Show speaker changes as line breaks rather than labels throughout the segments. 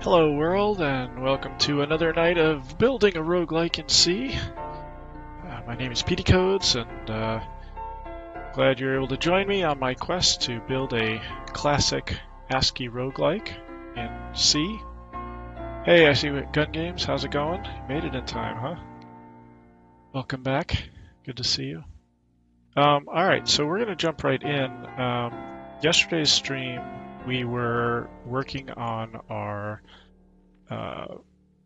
Hello world, and welcome to another night of building a roguelike in C. My name is Peteycodes, and glad you're able to join me on my quest to build a classic ASCII roguelike in C. Hey, I see you at Gun Games. How's it going? You made it in time, huh? Welcome back. Good to see you. Alright, so we're going to jump right in. Yesterday's stream, we were working on our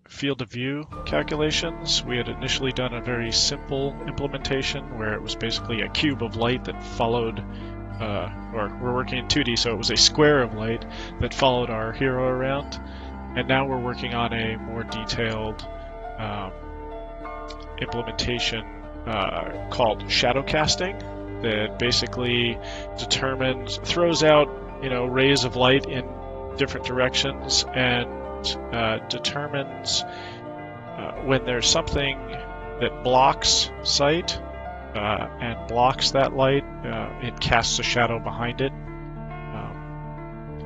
field of view calculations. We had initially done a very simple implementation where it was basically a cube of light that followed, or we're working in 2D, so it was a square of light that followed our hero around. And now we're working on a more detailed implementation called shadow casting that basically throws out, rays of light in different directions and determines when there's something that blocks sight and blocks that light, it casts a shadow behind it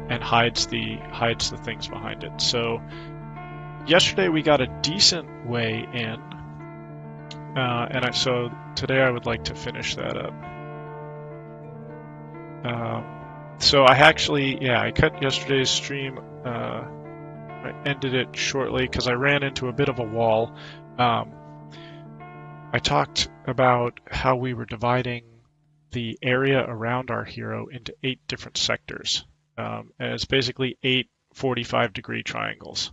and hides the things behind it. So yesterday we got a decent way in, so today I would like to finish that up. So I actually, I cut yesterday's stream. I ended it shortly because I ran into a bit of a wall. I talked about how we were dividing the area around our hero into 8 different sectors. And it's basically 8 45-degree triangles.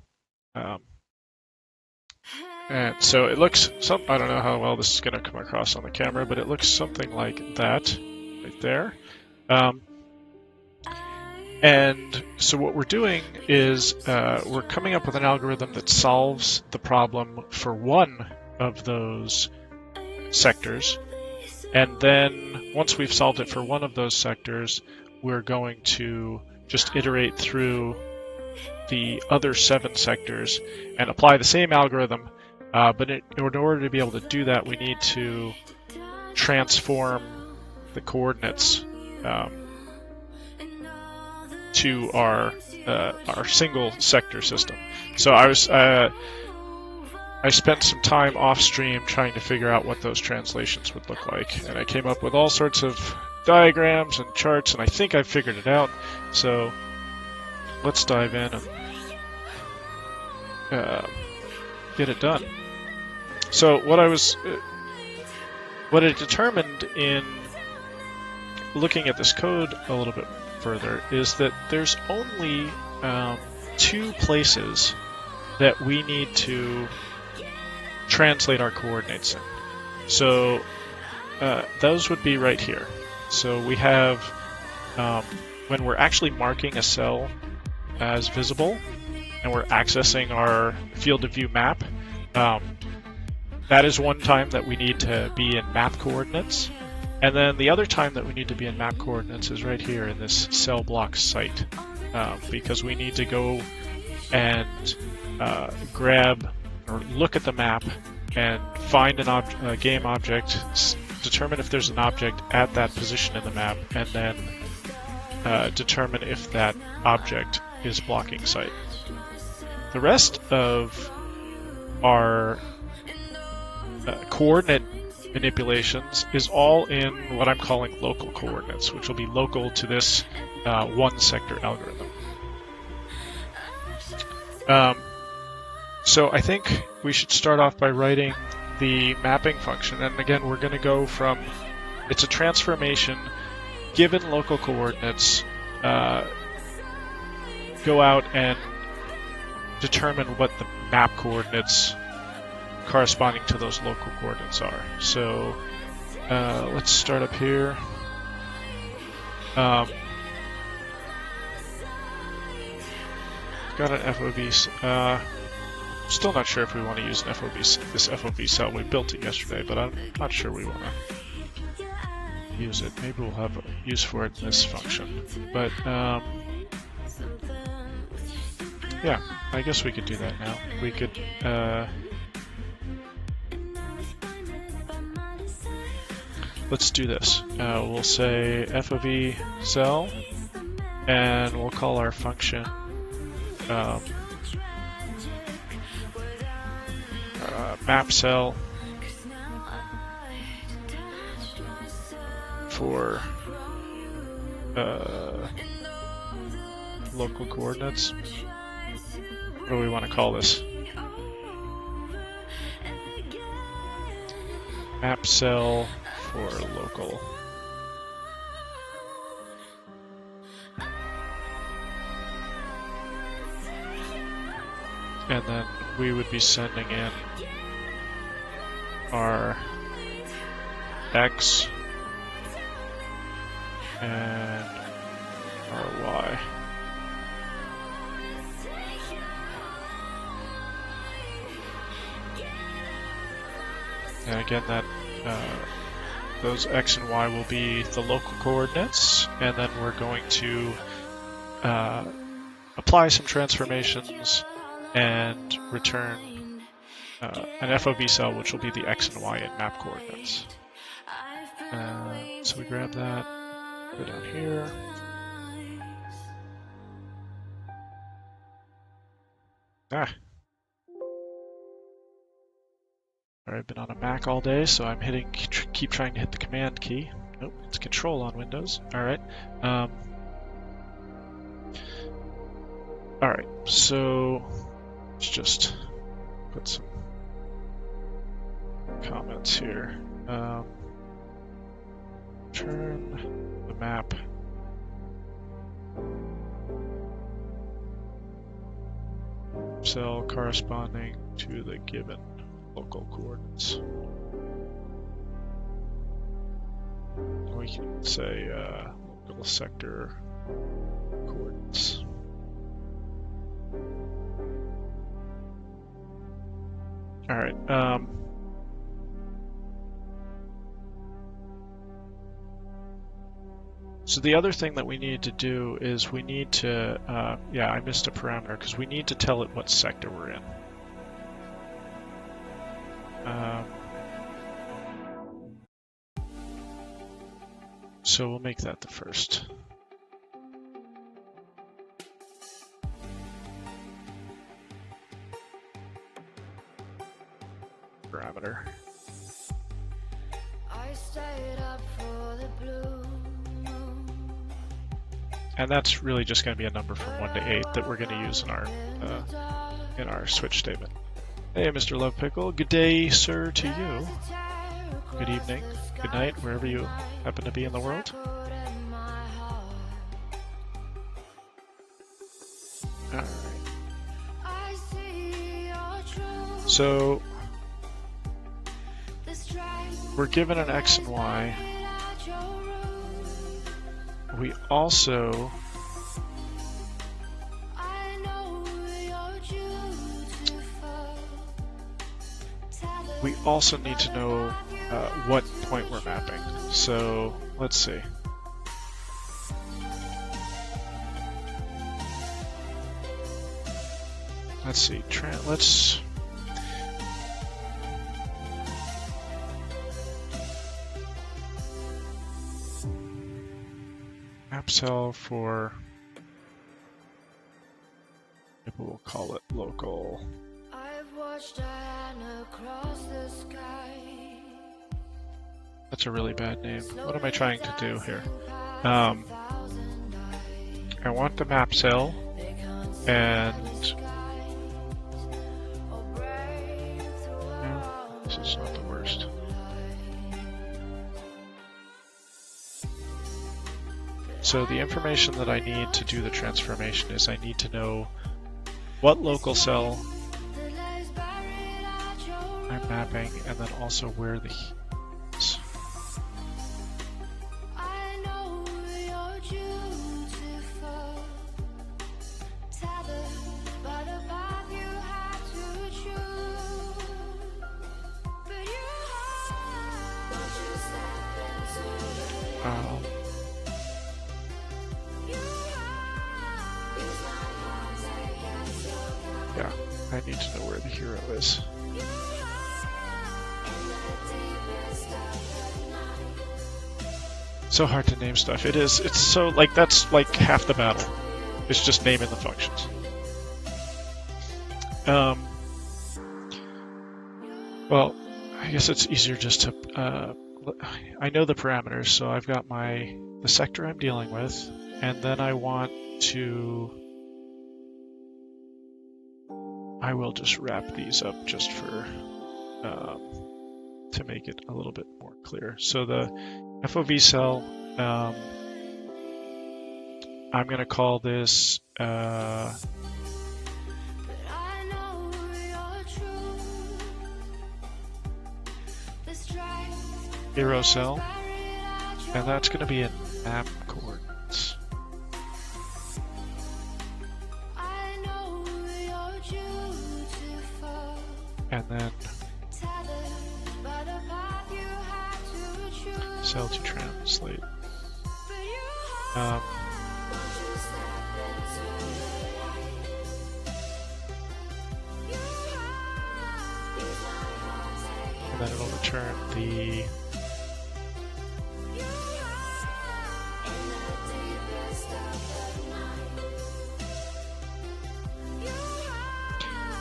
And so it looks, I don't know how well this is going to come across on the camera, but it looks something like that right there. And so what we're doing is we're coming up with an algorithm that solves the problem for one of those sectors. And then once we've solved it for one of those sectors, we're going to just iterate through the other 7 sectors and apply the same algorithm. But in order to be able to do that, we need to transform the coordinates to our single sector system. So I spent some time off stream trying to figure out what those translations would look like, and I came up with all sorts of diagrams and charts, and I think I figured it out. So let's dive in and get it done. So what it determined in looking at this code a little bit further is that there's only 2 places that we need to translate our coordinates in. So those would be right here. So we have, when we're actually marking a cell as visible and we're accessing our field of view map, that is one time that we need to be in map coordinates. And then the other time that we need to be in map coordinates is right here in this cell block site, because we need to go and grab or look at the map and find a game object, determine if there's an object at that position in the map, and then determine if that object is blocking sight. The rest of our coordinate manipulations is all in what I'm calling local coordinates, which will be local to this one sector algorithm. So I think we should start off by writing the mapping function, and again we're going to go from, it's a transformation, given local coordinates, go out and determine what the map coordinates corresponding to those local coordinates are. So let's start up here. Got an FOV. Still not sure if we want to use an this FOV cell. We built it yesterday, but I'm not sure we want to use it. Maybe we'll have a use for it in this function. But yeah, I guess we could do that now. We could let's do this. We'll say FOV cell, and we'll call our function map cell for local coordinates. What do we want to call this? Map cell for local. And then we would be sending in our X and our Y. And again, that those X and Y will be the local coordinates, and then we're going to apply some transformations and return an FOV cell, which will be the X and Y in map coordinates. So we grab that, put it down here. I've been on a Mac all day, so I'm keep trying to hit the command key. Nope, it's control on Windows. Alright. Alright, so let's just put some comments here. Turn the map cell corresponding to the given local coordinates. We can say local sector coordinates. All right. So the other thing that we need to do is we need to, yeah, I missed a parameter because we need to tell it what sector we're in. So we'll make that the first. Parameter. I stayed up for the blue moon. And that's really just going to be a number from 1 to 8 that we're going to use in our switch statement. Hey, Mr. Love Pickle. Good day, sir, to you. Good evening, good night, wherever you happen to be in the world. Alright. So, we're given an X and Y. We also need to know what point we're mapping. So let's see. Let's map cell for, maybe we'll call it local. That's a really bad name. What am I trying to do here? I want the map cell, and this is not the worst. So the information that I need to do the transformation is I need to know what local cell I'm mapping, and then also where the heat is. Yeah, I need to know where the hero is. So hard to name stuff. It is. It's so, like, that's like half the battle. It's just naming the functions. Well, I guess it's easier just to, I know the parameters, so I've got the sector I'm dealing with, and then I will just wrap these up just for, to make it a little bit more clear. So the FOV cell, I'm going to call this, hero cell, and that's going to be in map coordinates. And then cell to translate. And then it'll return the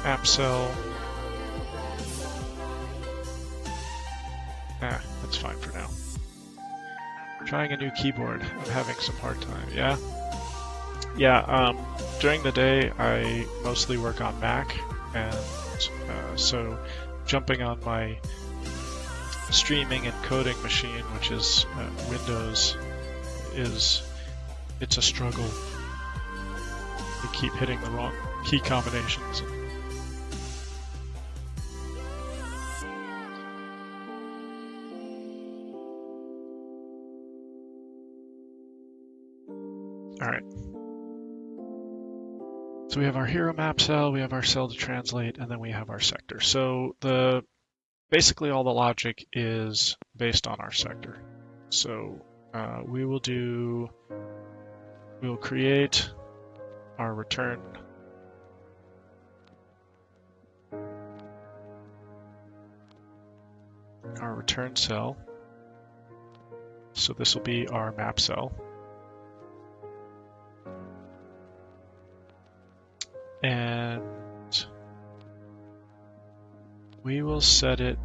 map cell. That's fine for now. Trying a new keyboard. I'm having some hard time. Yeah. During the day, I mostly work on Mac, and so jumping on my streaming and coding machine, which is Windows, it's a struggle. You keep hitting the wrong key combinations. Alright. So we have our hero map cell, we have our cell to translate, and then we have our sector. So basically all the logic is based on our sector. So we'll create our return cell. So this will be our map cell. And we will set it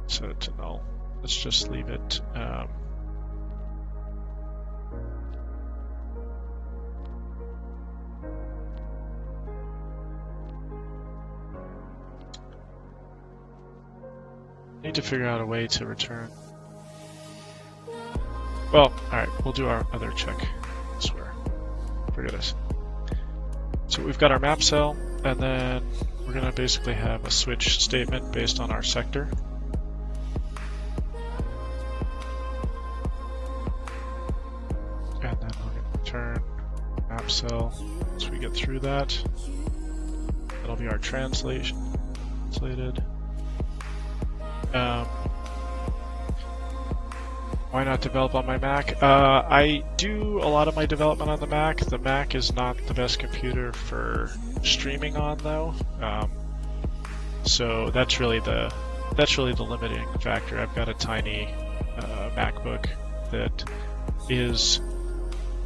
to null. Let's just leave it. Need to figure out a way to return. Well, alright, we'll do our other check. I swear. Forget us. So we've got our map cell, and then we're going to basically have a switch statement based on our sector. And then we're going to return map cell once we get through that. That'll be our translated. Why not develop on my Mac? I do a lot of my development on the Mac. The Mac is not the best computer for streaming on, though. So that's really the limiting factor. I've got a tiny MacBook that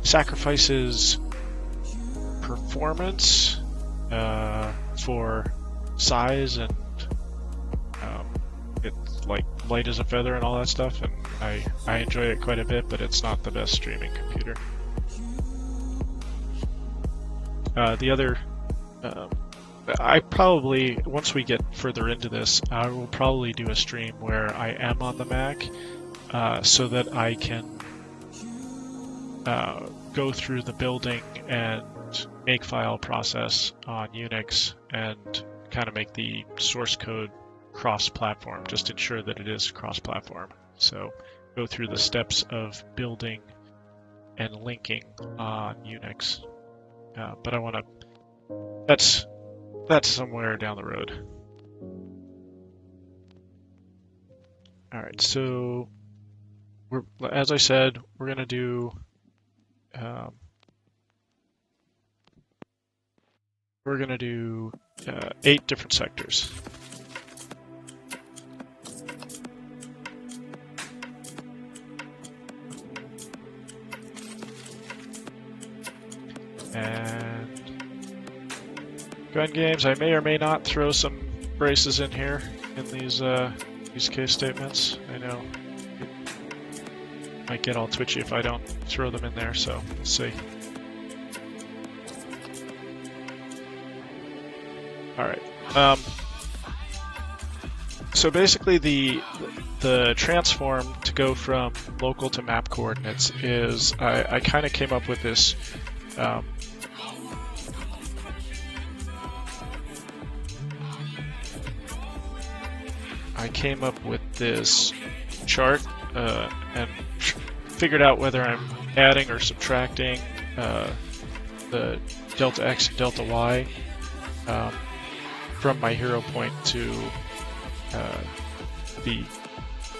sacrifices performance for size, and it's like light as a feather and all that stuff, and I enjoy it quite a bit, but it's not the best streaming computer. The other, I probably, once we get further into this, I will probably do a stream where I am on the Mac, so that I can go through the building and makefile process on Unix and kind of make the source code cross-platform, just ensure that it is cross-platform. So go through the steps of building and linking on Unix. But I want to, that's somewhere down the road. All right, so as I said, we're going to do 8 different sectors. And gun games, I may or may not throw some braces in here in these case statements. I know it might get all twitchy if I don't throw them in there, so we'll see. Alright. So basically the transform to go from local to map coordinates is, I kind of came up with this chart and figured out whether I'm adding or subtracting the delta x and delta y from my hero point to the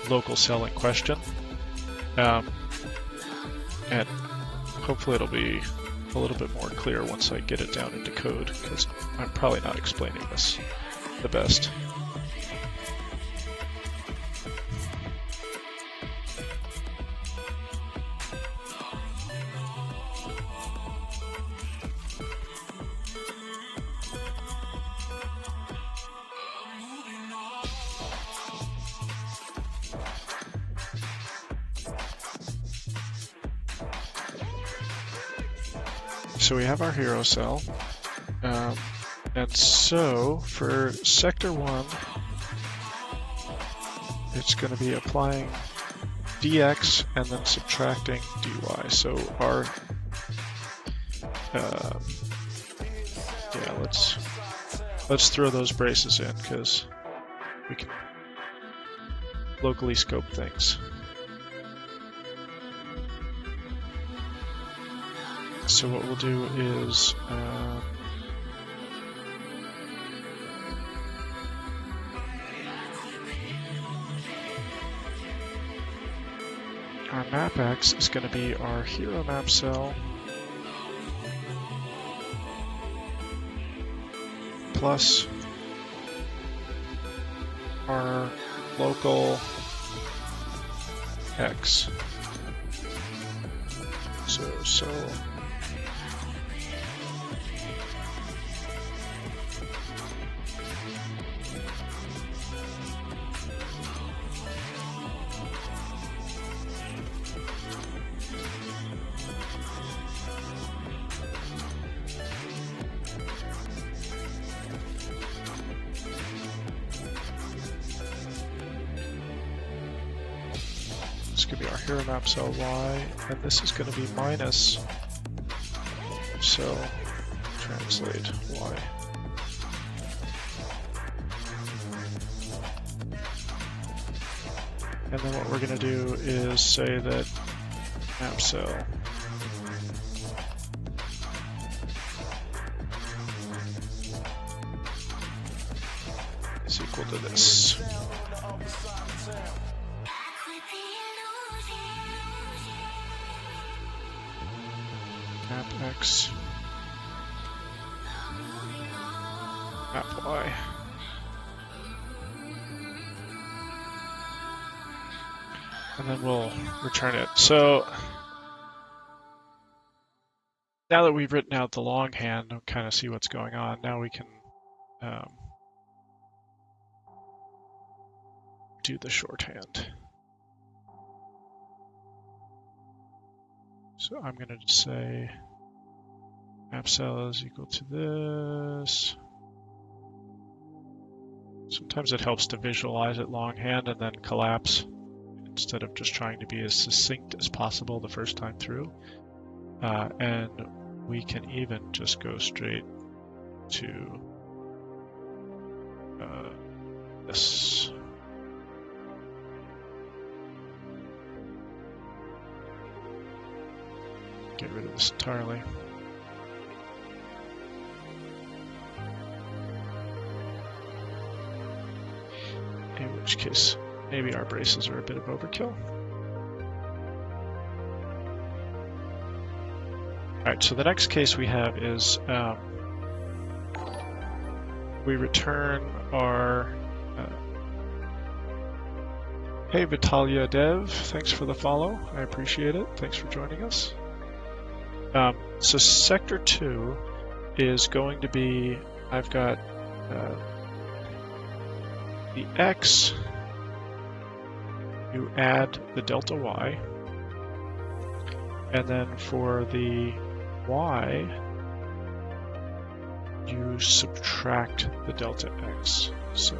local cell in question. And hopefully it'll be a little bit more clear once I get it down into code, because I'm probably not explaining this the best. So we have our hero cell, and so for sector 1, it's going to be applying dx and then subtracting dy. So our yeah, let's throw those braces in because we can locally scope things. So what we'll do is our map X is going to be our hero map cell plus our local X. So this could be our hero map cell Y, and this is going to be minus cell translate Y. And then what we're going to do is say that map cell is equal to this. Map X, map Y. And then we'll return it. So now that we've written out the longhand and kind of see what's going on, now we can do the shorthand. So I'm going to just say map cell is equal to this. Sometimes it helps to visualize it longhand and then collapse instead of just trying to be as succinct as possible the first time through. And we can even just go straight to this. Get rid of this entirely. In which case, maybe our braces are a bit of overkill. Alright, so the next case we have is we return our hey Vitalia Dev, thanks for the follow, I appreciate it, thanks for joining us. So sector 2 is going to be, I've got the X, you add the delta Y, and then for the Y, you subtract the delta X. So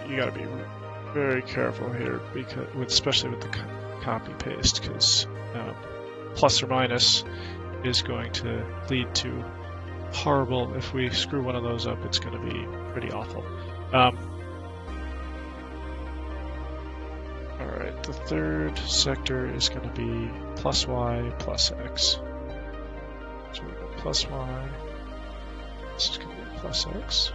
you got to be very careful here, because especially with the copy paste, because plus or minus is going to lead to horrible. If we screw one of those up, it's going to be pretty awful. All right, the third sector is going to be plus y plus x. So we go plus y. This is going to be plus x.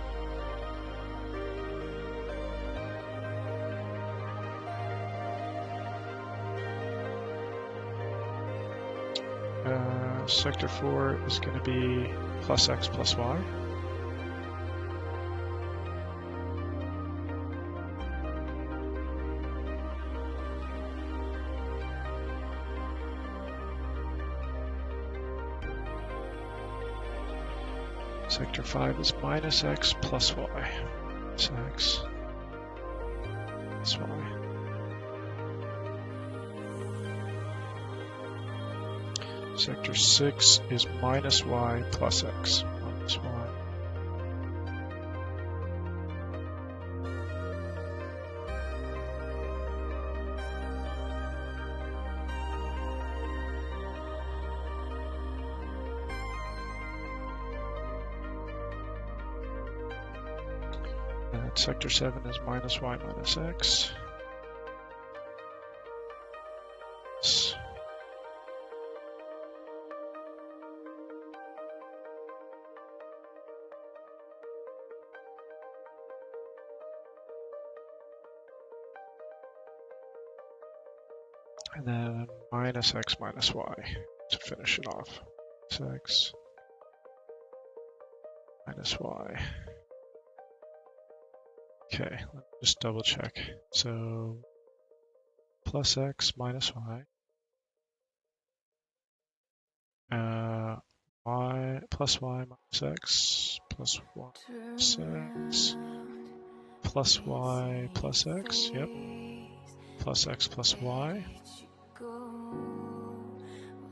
Sector 4 is going to be plus x plus y. Sector 5 is minus x plus y. Minus x plus y. Sector 6 is minus y plus x. Minus y. And sector 7 is minus y minus x. And then minus x minus y to finish it off. X minus y. Okay, let's just double check. So plus x minus y. Y plus y minus x plus y minus x plus y plus x. Yep. Plus x plus y.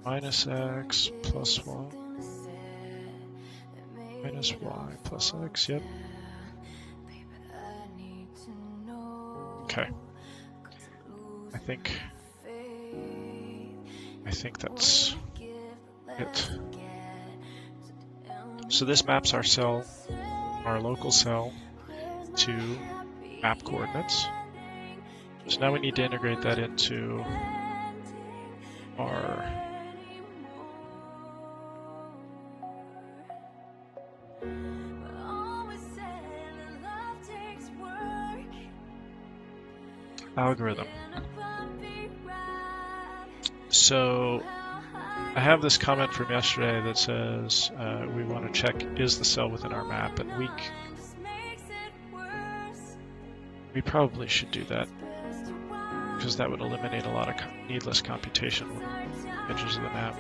Minus x plus y minus y plus x, yep. Okay. I think that's it. So this maps our cell, our local cell, to map coordinates. So now we need to integrate that into our algorithm. So I have this comment from yesterday that says we want to check, is the cell within our map, and we probably should do that, because that would eliminate a lot of needless computation with edges of the map.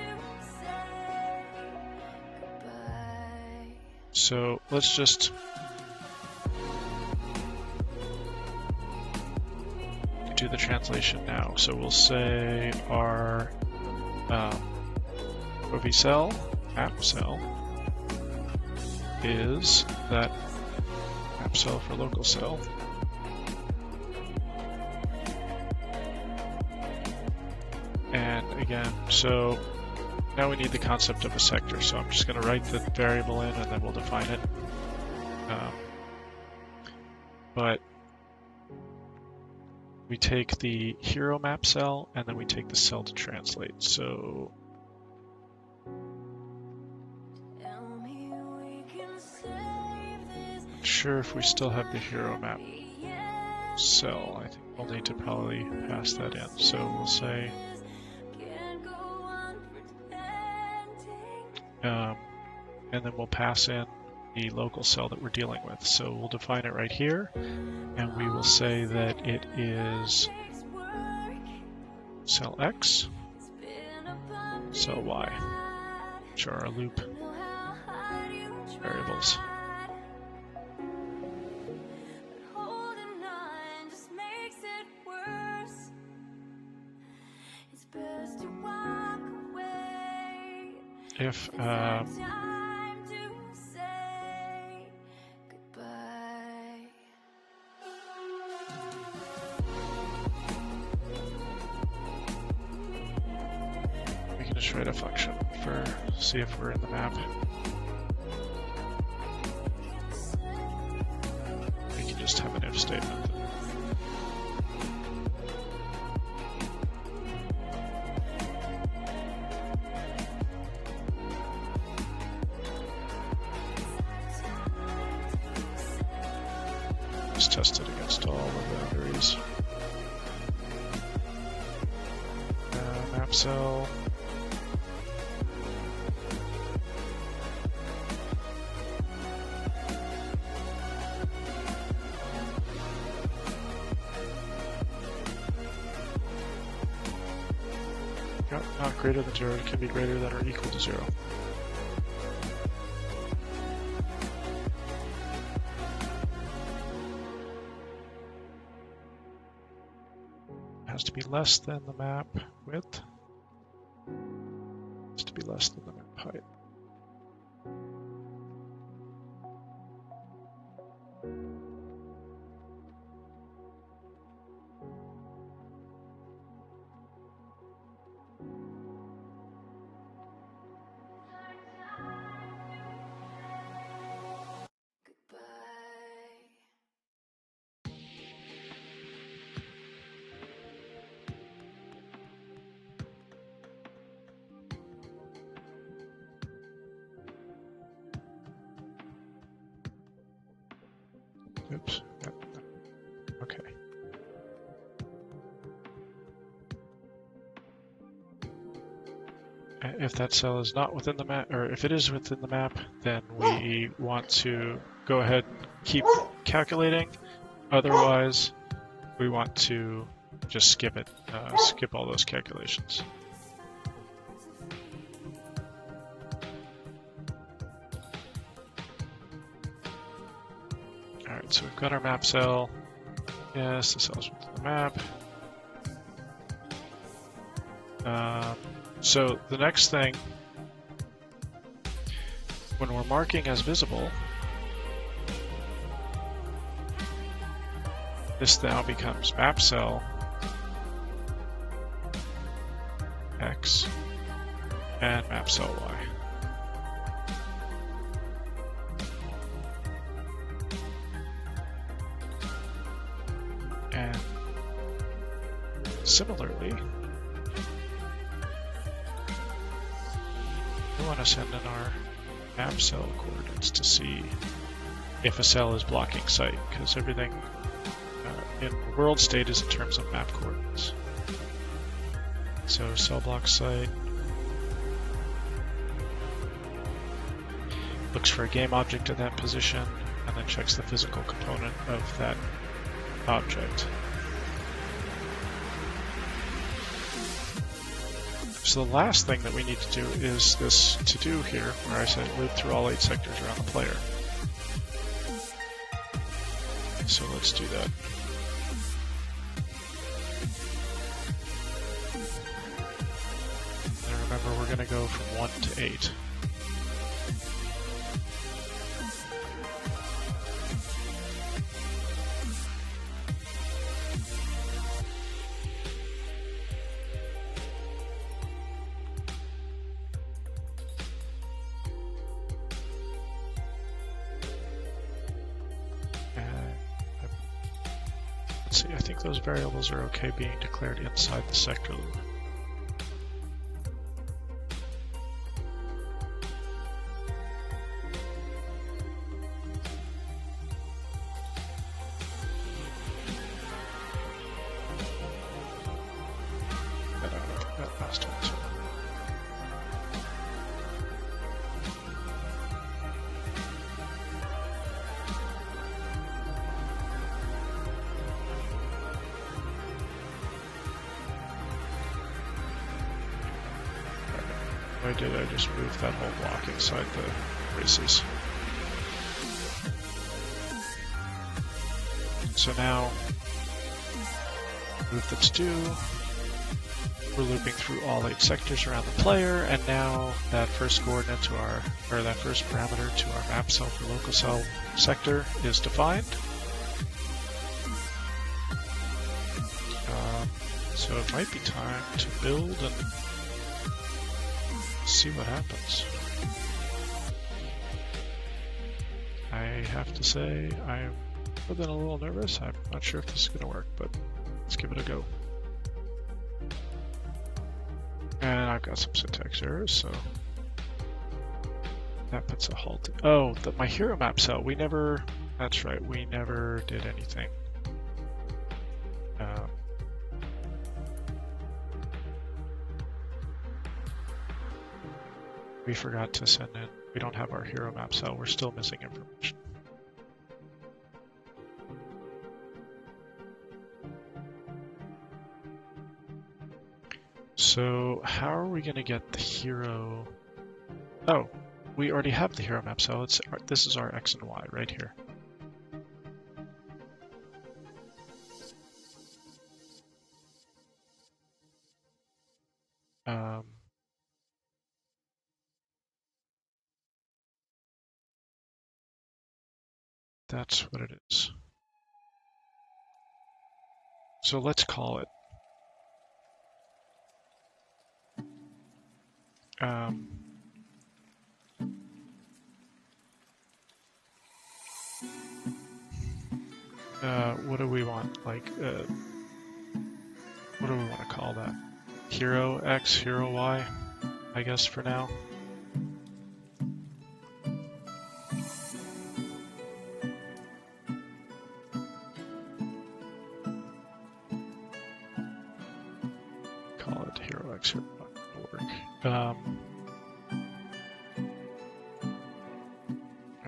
So let's just do the translation now. So we'll say our OV cell, map cell, is that map cell for local cell. And again, so now we need the concept of a sector. So I'm just going to write the variable in and then we'll define it. But we take the hero map cell and then we take the cell to translate. So not sure if we still have the hero map cell. I think we'll need to probably pass that in. So we'll say and then we'll pass in the local cell that we're dealing with. So we'll define it right here, and we will say that it is cell X, cell Y, which are our loop variables. If we can just write a function for see if we're in the map. We can just have an if statement. Just test it against all the boundaries. Map cell. Yep, not greater than 0. It can be greater than or equal to 0. Has to be less than the map width. Has to be less than the map height. Oops. Yep. Okay. If that cell is not within the map, or if it is within the map, then we want to go ahead and keep calculating. Otherwise, we want to just skip it, skip all those calculations. Alright, so we've got our map cell. Yes, the cell's within the map. So the next thing, when we're marking as visible, this now becomes map cell X and map cell Y. And similarly, we want to send in our map cell coordinates to see if a cell is blocking site, because everything in world state is in terms of map coordinates. So cell block site looks for a game object at that position and then checks the physical component of that object. So the last thing that we need to do is this to do here, where I say loop through all 8 sectors around the player. So let's do that. And remember, we're going to go from 1 to 8. Let's see, I think those variables are okay being declared inside the sector loop. I did, I just moved that whole block inside the races. So now, move the to-do, we're looping through all 8 sectors around the player, and now that first coordinate to our, or that first parameter to our map cell for local cell sector is defined. So it might be time to build and see what happens. I have to say, I'm more than a little nervous. I'm not sure if this is going to work, but let's give it a go. And I've got some syntax errors, so that puts a halt. Oh, my hero map cell, we never, that's right, we never did anything. We forgot to send in, we don't have our hero map cell, we're still missing information. So how are we going to get the hero? Oh, we already have the hero map cell. This is our X and Y right here. That's what it is. So let's call it. What do we want? Like, what do we want to call that? Hero X, Hero Y, I guess for now. Call it Hero X, Hero Y. It'll work.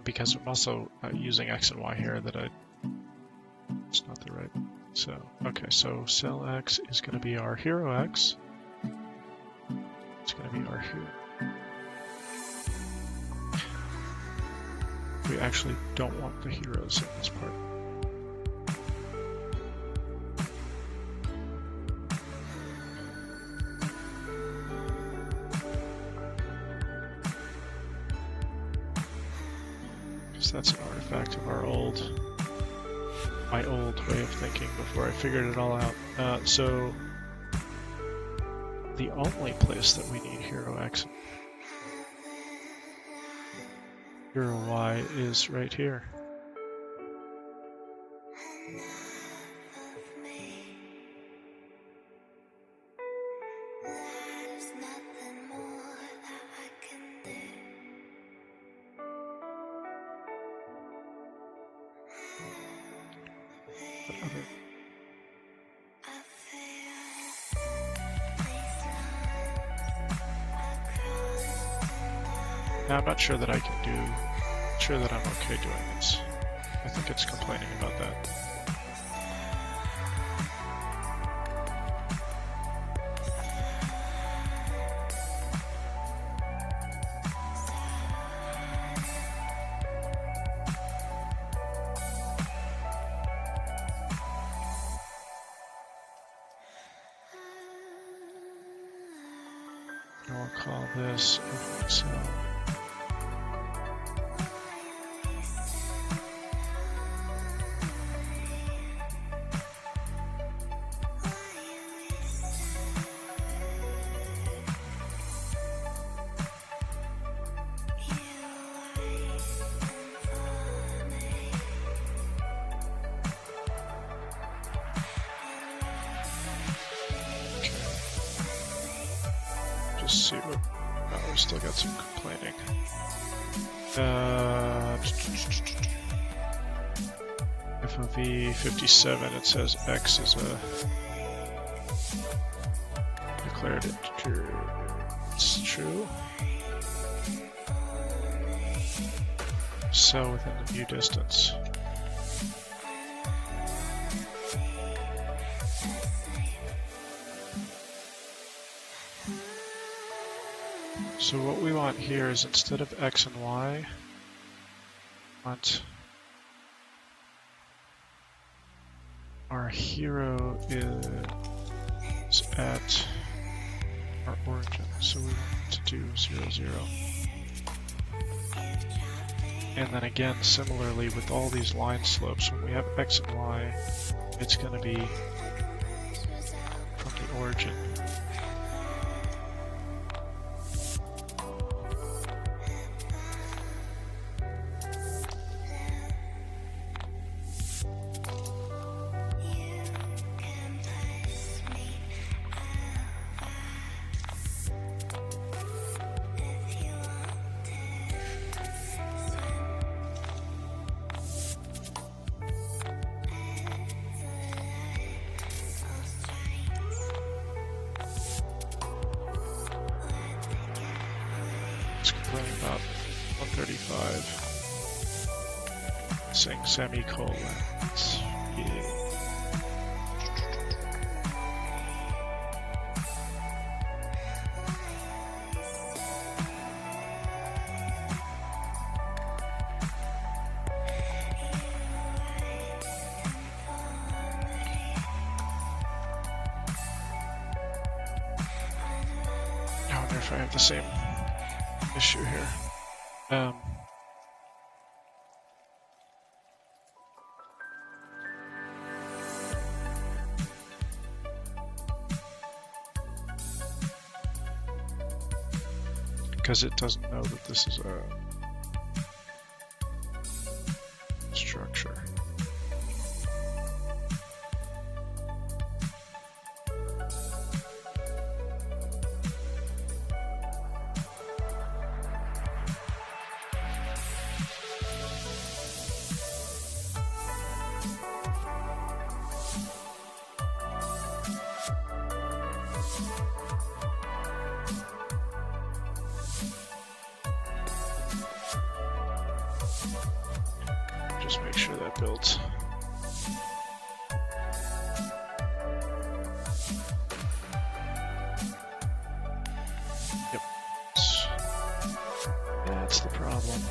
Because I'm also using X and Y here that it's not the right. So, okay, so cell X is going to be our hero X. It's going to be our hero. We actually don't want the heroes in this part. Because that's an artifact of our my old way of thinking before I figured it all out. So the only place that we need hero X, hero Y is right here. Now I'm not sure that I can do, sure that I'm okay doing this. I think it's complaining about that. And we'll call this so. See what. Oh, we still got some complaining. FOV 57, it says X is a declared integer. It's true. Cell within the view distance. So what we want here is instead of X and Y, we want our hero is at our origin, so we want to do 0, 0. And then again, similarly with all these line slopes, when we have X and Y, it's going to be from the origin. About 135. Saying semicolons. Yeah. I wonder if I have the same issue here. Because it doesn't know that this is a structure. Just make sure that builds. Yep. That's the problem.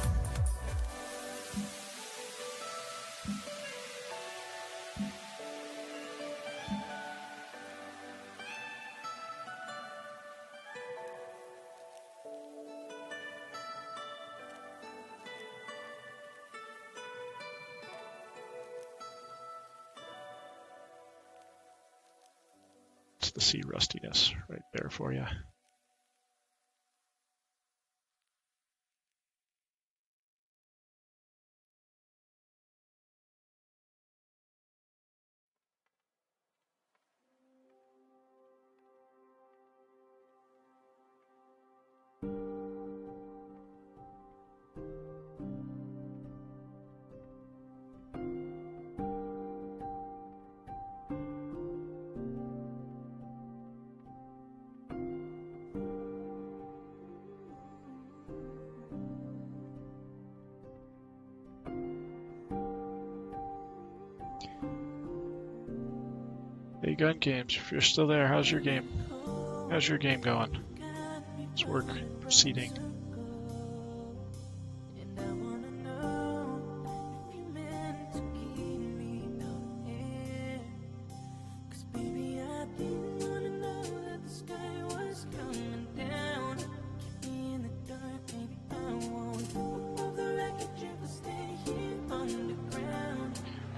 It's the C rustiness right there for you. Hey, Gun Games, if you're still there, how's your game? How's your game going? Is work proceeding?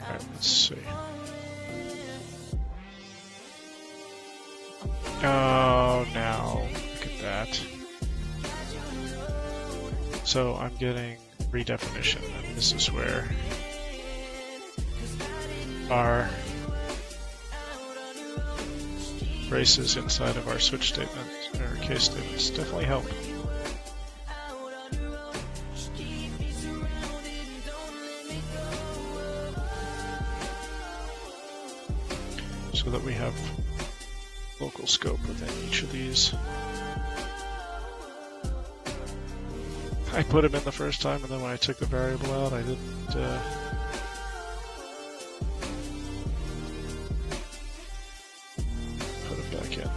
Alright, let's see. Oh, now look at that. So I'm getting redefinition, and this is where our braces inside of our switch statements or case statements definitely help. So that we have local scope within each of these. I put them in the first time, and then when I took the variable out, I didn't put them back in.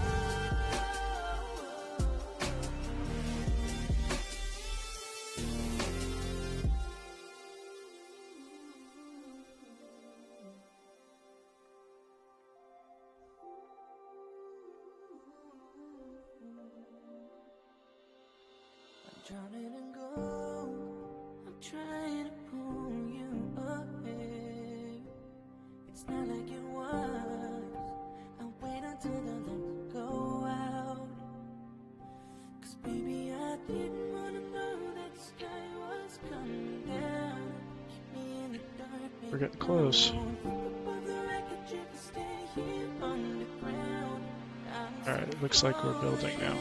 We're getting close. Alright, it looks like we're building now.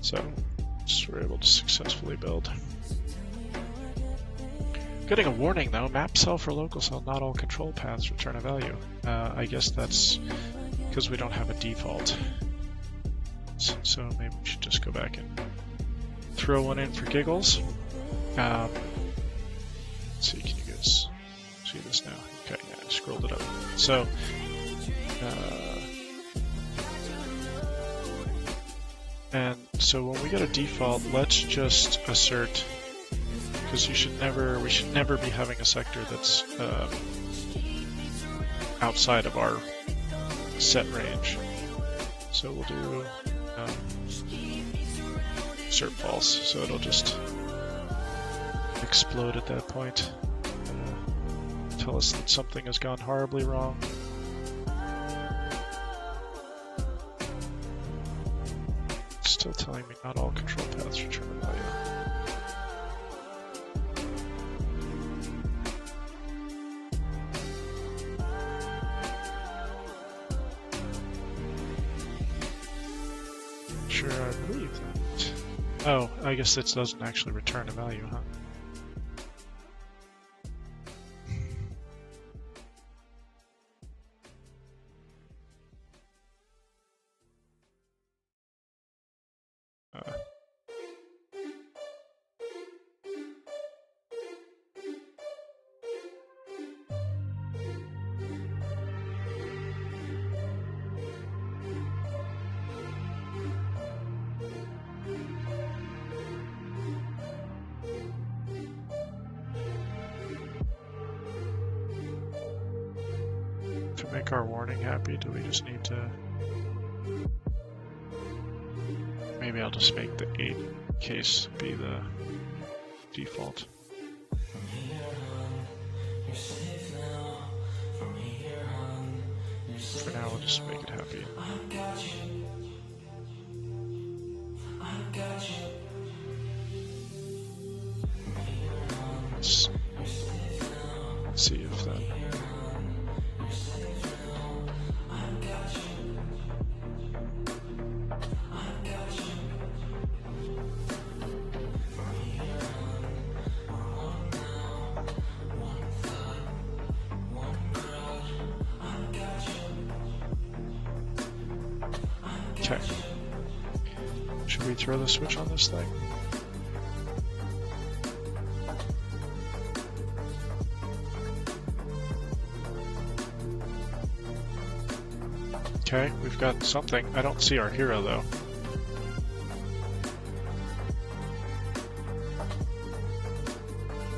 So, we're able to successfully build. Getting a warning though, map cell for local cell, not all control paths return a value. I guess that's because we don't have a default. So maybe we should just go back and throw one in for giggles. Let's see, can you guys see this now? Okay, yeah, I scrolled it up. So, and so when we get a default, let's just assert, because we should never be having a sector that's outside of our set range. So we'll do assert false, so it'll just explode at that point. Tell us that something has gone horribly wrong. It's still telling me not all control paths return a value. Sure, I believe that. Oh, I guess this doesn't actually return a value, huh? To make our warning happy, do we just need to... Maybe I'll just make the 8 case be the default. For now, we'll just make it happy. Let's see if that... Okay. Should we throw the switch on this thing? Okay, we've got something. I don't see our hero though.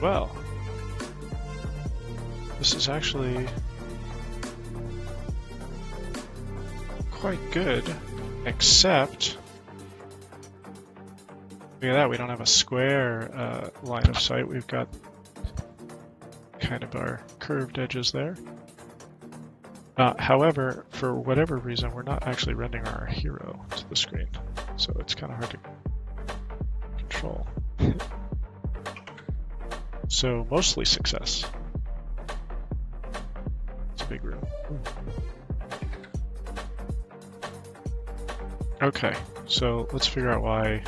Well, this is actually quite good. Except, look at that, we don't have a square line of sight. We've got kind of our curved edges there. However, for whatever reason, we're not actually rendering our hero to the screen. So it's kind of hard to control. So mostly success. It's a big room. Okay, so let's figure out why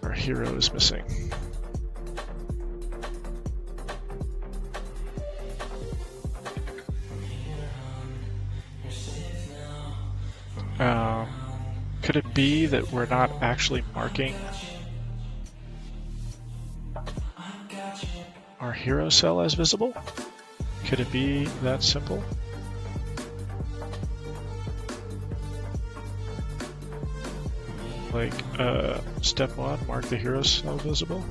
our hero is missing. Could it be that we're not actually marking our hero cell as visible? Could it be that simple? Like, step 1, mark the hero cell visible.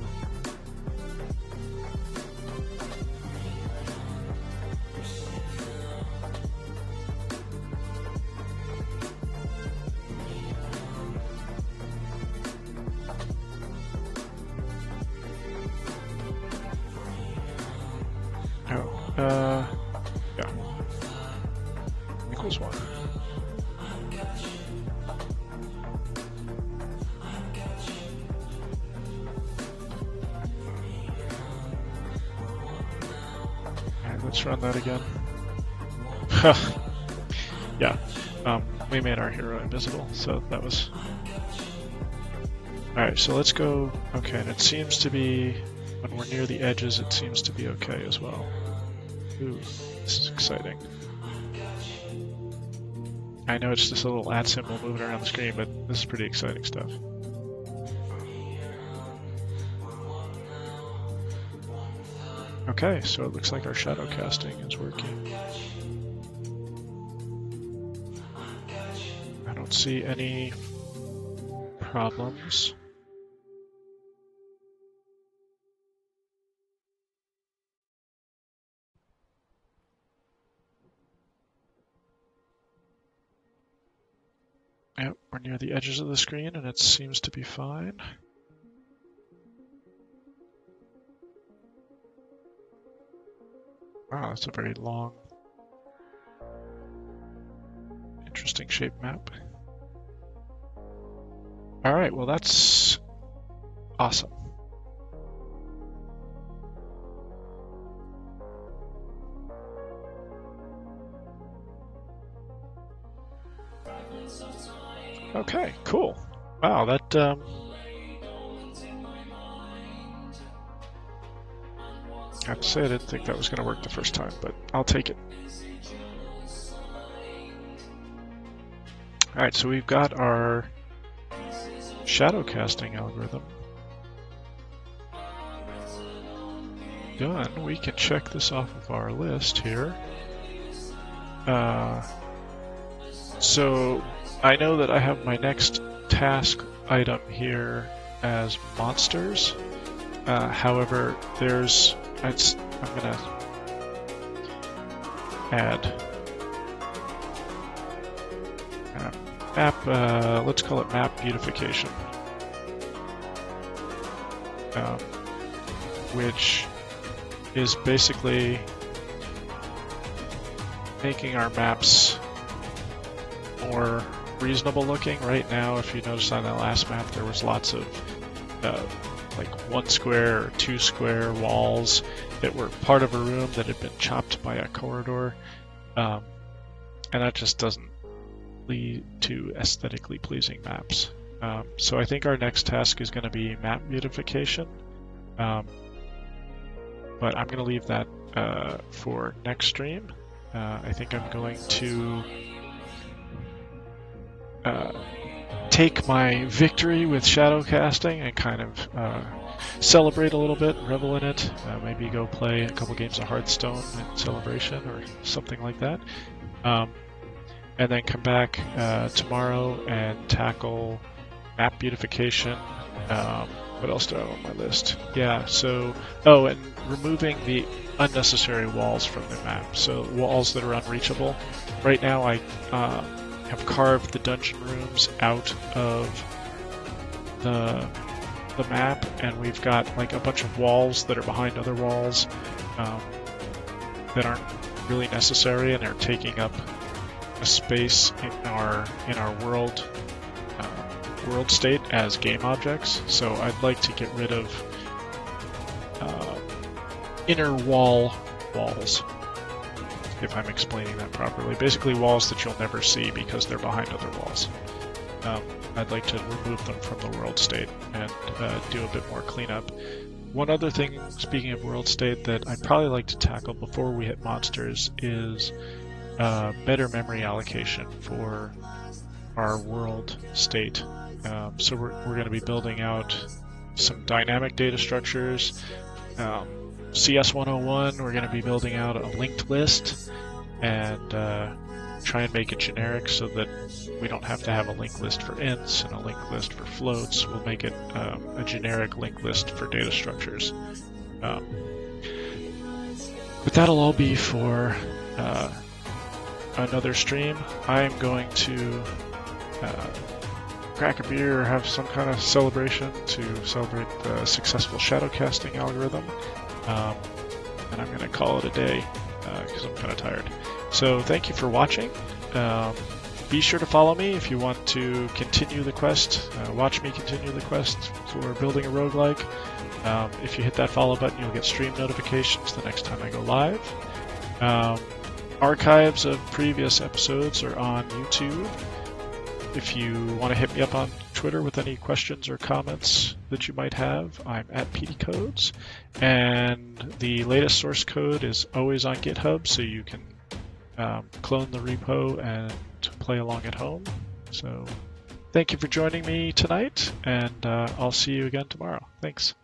Alright, let's run that again. Yeah, we made our hero invisible, so that was... Alright, so let's go... Okay, and it seems to be... When we're near the edges, it seems to be okay as well. Ooh, this is exciting. I know it's just a little @ symbol moving around the screen, but this is pretty exciting stuff. Okay, so it looks like our shadow casting is working. I don't see any problems. Yep, we're near the edges of the screen and it seems to be fine. Wow, that's a very long, interesting shaped map. Alright, well that's awesome. Okay, cool. Wow, that I have to say I didn't think that was going to work the first time, but I'll take it. Alright, so we've got our shadow casting algorithm done. We can check this off of our list here. So I know that I have my next task item here as monsters. However, I'm gonna add map. Let's call it map beautification, which is basically making our maps more reasonable looking. Right now, if you notice on that last map, there was lots of like 1 square or 2 square walls that were part of a room that had been chopped by a corridor, and that just doesn't lead to aesthetically pleasing maps. So I think our next task is going to be map beautification, but I'm going to leave that for next stream. I think I'm going to take my victory with shadow casting and kind of celebrate a little bit, revel in it, maybe go play a couple games of Hearthstone in celebration or something like that, and then come back tomorrow and tackle map beautification. What else do I have on my list? Yeah, so, oh, and removing the unnecessary walls from the map, so walls that are unreachable. Right now I have carved the dungeon rooms out of the map, and we've got like a bunch of walls that are behind other walls that aren't really necessary, and they're taking up a space in our world state as game objects. So I'd like to get rid of inner walls, if I'm explaining that properly. Basically walls that you'll never see because they're behind other walls. I'd like to remove them from the world state and do a bit more cleanup. One other thing, speaking of world state, that I'd probably like to tackle before we hit monsters is better memory allocation for our world state. So we're going to be building out some dynamic data structures. CS 101, we're going to be building out a linked list and try and make it generic so that we don't have to have a linked list for ints and a linked list for floats. We'll make it a generic linked list for data structures. But that'll all be for another stream. I'm going to crack a beer or have some kind of celebration to celebrate the successful shadow casting algorithm. And I'm going to call it a day because I'm kind of tired. So thank you for watching. be sure to follow me if you want to continue the quest, watch me continue the quest for building a roguelike. If you hit that follow button, you'll get stream notifications the next time I go live. Archives of previous episodes are on YouTube. If you want to hit me up on Twitter with any questions or comments that you might have, I'm at PDCodes. And the latest source code is always on GitHub, so you can clone the repo and play along at home. So thank you for joining me tonight, and I'll see you again tomorrow. Thanks.